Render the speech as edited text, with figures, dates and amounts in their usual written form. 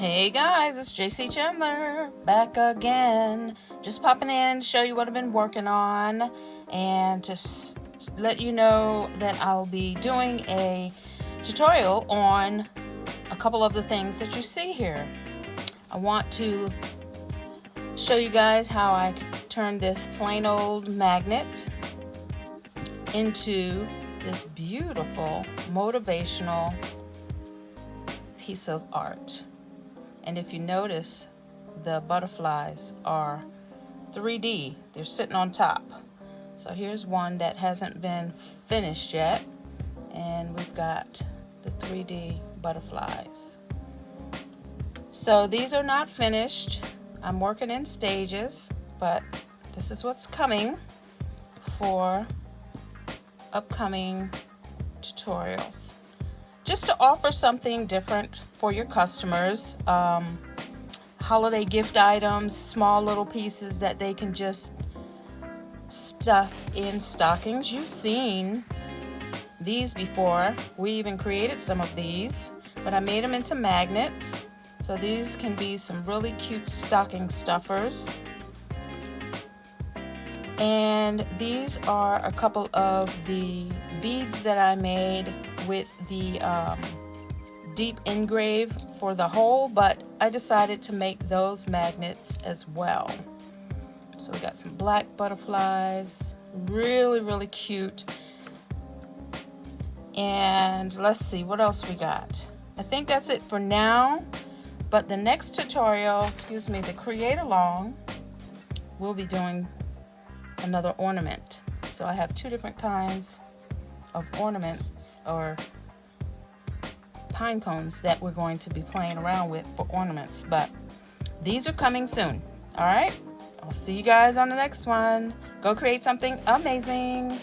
Hey guys, it's JC Chandler back again. Just popping in to show you what I've been working on and to let you know that I'll be doing a tutorial on a couple of the things that you see here. I want to show you guys how I turn this plain old magnet into this beautiful motivational piece of art. And if you notice, the butterflies are 3D. They're sitting on top. So here's one that hasn't been finished yet. And we've got the 3D butterflies. So these are not finished. I'm working in stages, but this is what's coming for upcoming tutorials. Just to offer something different for your customers, holiday gift items, small little pieces that they can just stuff in stockings. You've seen these before. We even created some of these, but I made them into magnets. So these can be some really cute stocking stuffers. And these are a couple of the beads that I made with the deep engrave for the hole, but I decided to make those magnets as well. So we got some black butterflies, really cute. And let's see what else we got. I think that's it for now, but the next tutorial, the create along, we'll be doing another ornament. So I have two different kinds of ornaments or pine cones that we're going to be playing around with for ornaments, but these are coming soon. All right, I'll see you guys on the next one. Go create something amazing.